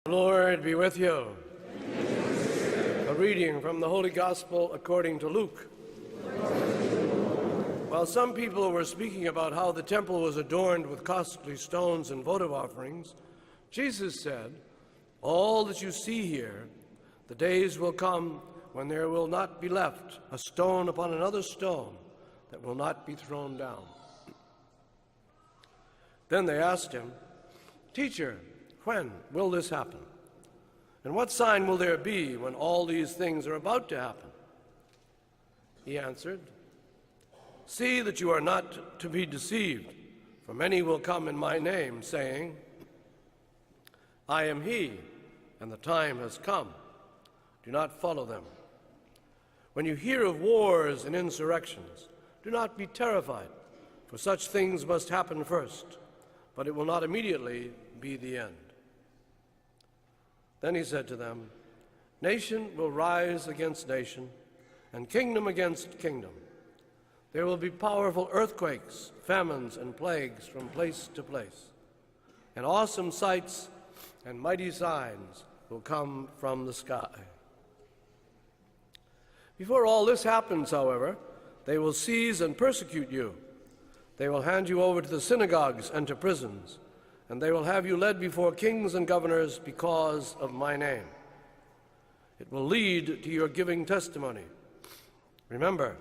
The Lord be with you. A reading from the Holy Gospel according to Luke. While some people were speaking about how the temple was adorned with costly stones and votive offerings, Jesus said, "All that you see here, the days will come when there will not be left a stone upon another stone that will not be thrown down." Then they asked him, "Teacher, when will this happen? And what sign will there be when all these things are about to happen?" He answered, "See that you are not to be deceived, for many will come in my name, saying, 'I am he, and the time has come.' Do not follow them. When you hear of wars and insurrections, do not be terrified, for such things must happen first, but it will not immediately be the end." Then he said to them, "Nation will rise against nation, and kingdom against kingdom. There will be powerful earthquakes, famines, and plagues from place to place, and awesome sights and mighty signs will come from the sky." Before all this happens, however, they will seize and persecute you. They will hand you over to the synagogues and to prisons, and they will have you led before kings and governors because of my name. It will lead to your giving testimony. Remember,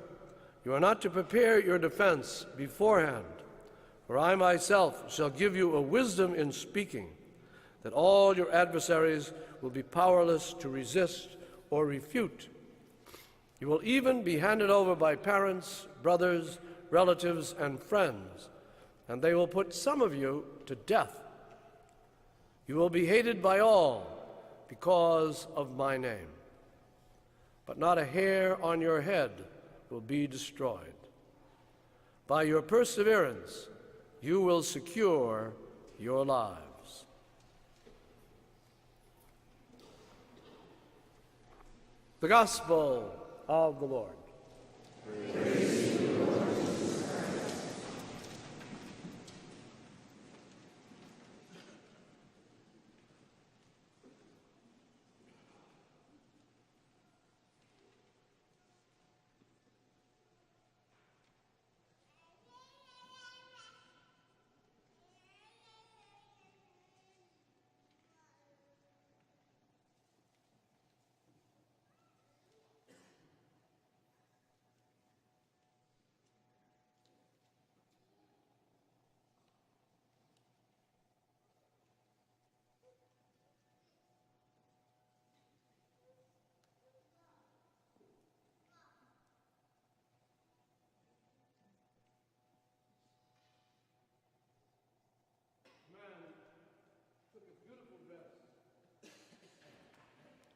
you are not to prepare your defense beforehand, for I myself shall give you a wisdom in speaking, that all your adversaries will be powerless to resist or refute. You will even be handed over by parents, brothers, relatives, and friends, and they will put some of you to death. You will be hated by all because of my name, but not a hair on your head will be destroyed. By your perseverance, you will secure your lives. The Gospel of the Lord. Praise to you, Lord Jesus Christ.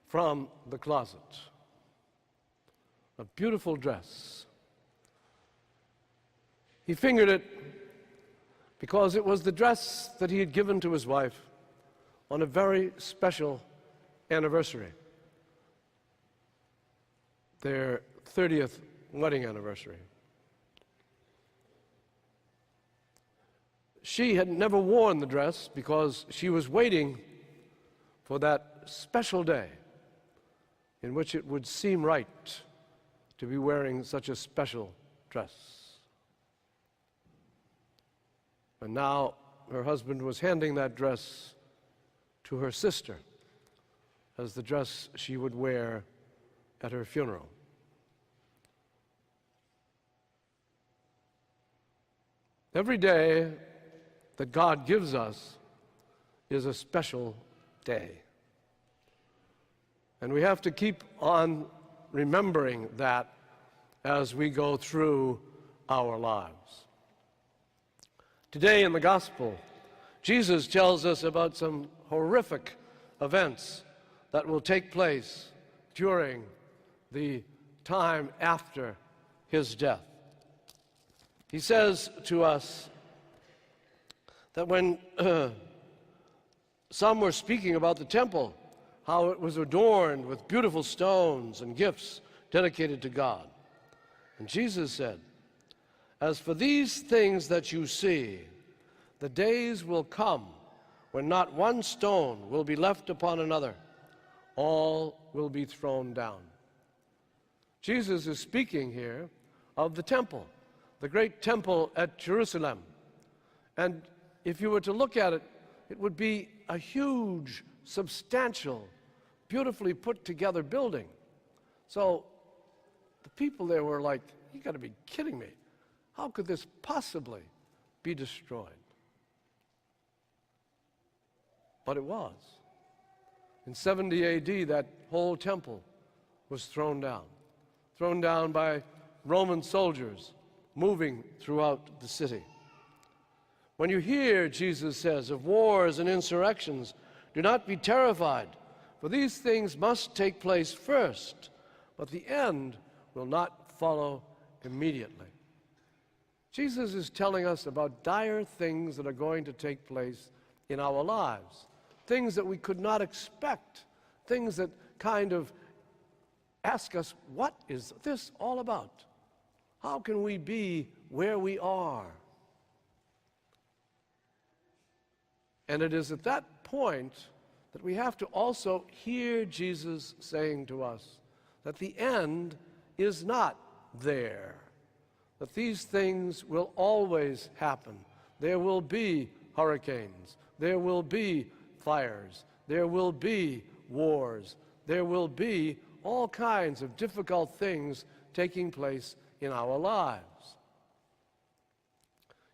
From the closet, a beautiful dress. He fingered it because it was the dress that he had given to his wife on a very special anniversary, their 30th wedding anniversary. She had never worn the dress because she was waiting for that special day in which it would seem right to be wearing such a special dress. And now her husband was handing that dress to her sister as the dress she would wear at her funeral. Every day that God gives us is a special day. And we have to keep on remembering that as we go through our lives. Today in the Gospel, Jesus tells us about some horrific events that will take place during the time after his death. He says to us that when some were speaking about the temple, how it was adorned with beautiful stones and gifts dedicated to God. And Jesus said, "As for these things that you see, the days will come when not one stone will be left upon another, all will be thrown down. Jesus is speaking here of the temple, the great temple at Jerusalem. And if you were to look at it, it would be a huge, substantial, beautifully put together building. So the people there were like, you got to be kidding me. How could this possibly be destroyed? But it was. In 70 AD, that whole temple was thrown down by Roman soldiers moving throughout the city. When you hear, Jesus says, of wars and insurrections, do not be terrified, for these things must take place first, but the end will not follow immediately. Jesus is telling us about dire things that are going to take place in our lives, things that we could not expect, things that kind of ask us, what is this all about? How can we be where we are? And it is at that point that we have to also hear Jesus saying to us that the end is not there, that these things will always happen. There will be hurricanes, there will be fires, there will be wars, there will be all kinds of difficult things taking place in our lives.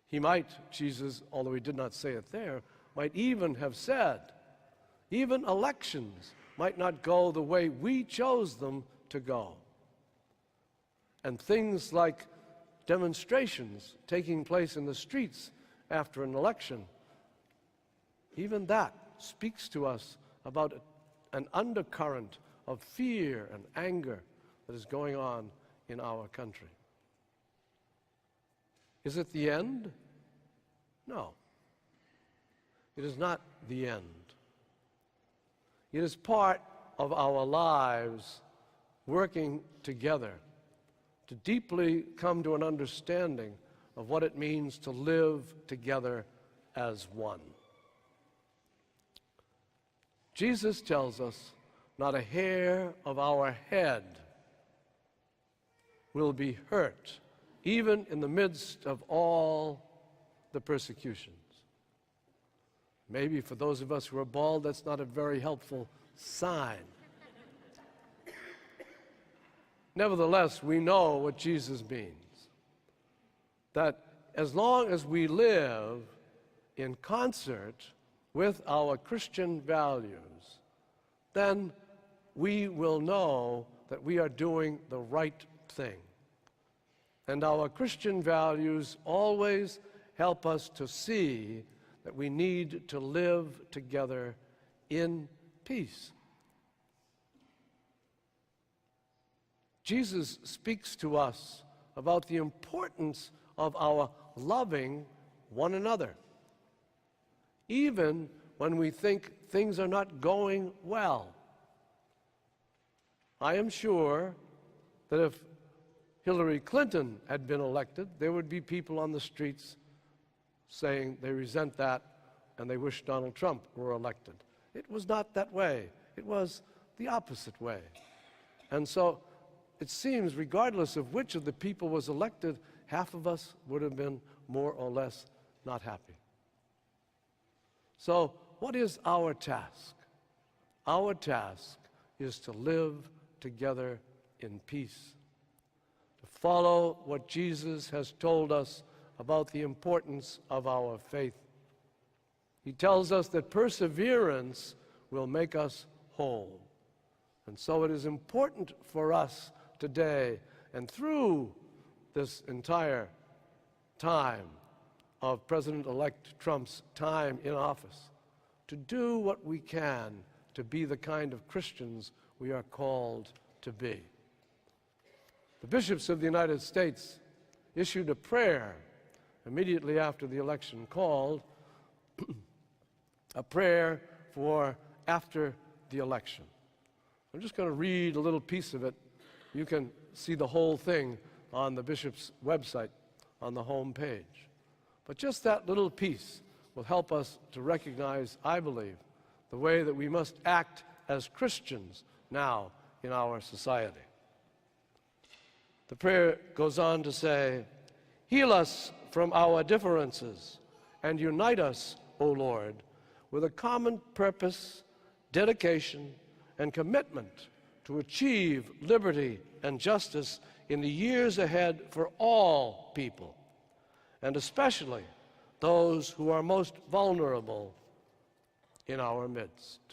He might, Jesus, although he did not say it there, might even have said, even elections might not go the way we chose them to go. And things like demonstrations taking place in the streets after an election, even that speaks to us about an undercurrent of fear and anger that is going on in our country. Is it the end? No. It is not the end. It is part of our lives working together to deeply come to an understanding of what it means to live together as one. Jesus tells us not a hair of our head will be hurt, even in the midst of all the persecutions. Maybe for those of us who are bald, that's not a very helpful sign. Nevertheless, we know what Jesus means, that as long as we live in concert with our Christian values, then we will know that we are doing the right thing. And our Christian values always help us to see that we need to live together in peace. Jesus speaks to us about the importance of our loving one another, even when we think things are not going well. I am sure that if Hillary Clinton had been elected, there would be people on the streets saying they resent that and they wish Donald Trump were elected. It was not that way. It was the opposite way. And so it seems, regardless of which of the people was elected, half of us would have been more or less not happy. So what is our task? Our task is to live together in peace, to follow what Jesus has told us about the importance of our faith. He tells us that perseverance will make us whole. And so it is important for us today and through this entire time of President-elect Trump's time in office to do what we can to be the kind of Christians we are called to be. The bishops of the United States issued a prayer immediately after the election called a prayer for after the election. I'm just going to read a little piece of it. You can see the whole thing on the bishop's website on the home page. But just that little piece will help us to recognize, I believe, the way that we must act as Christians now in our society. The prayer goes on to say, "Heal us from our differences and unite us, O Lord, with a common purpose, dedication, and commitment to achieve liberty and justice in the years ahead for all people, and especially those who are most vulnerable in our midst."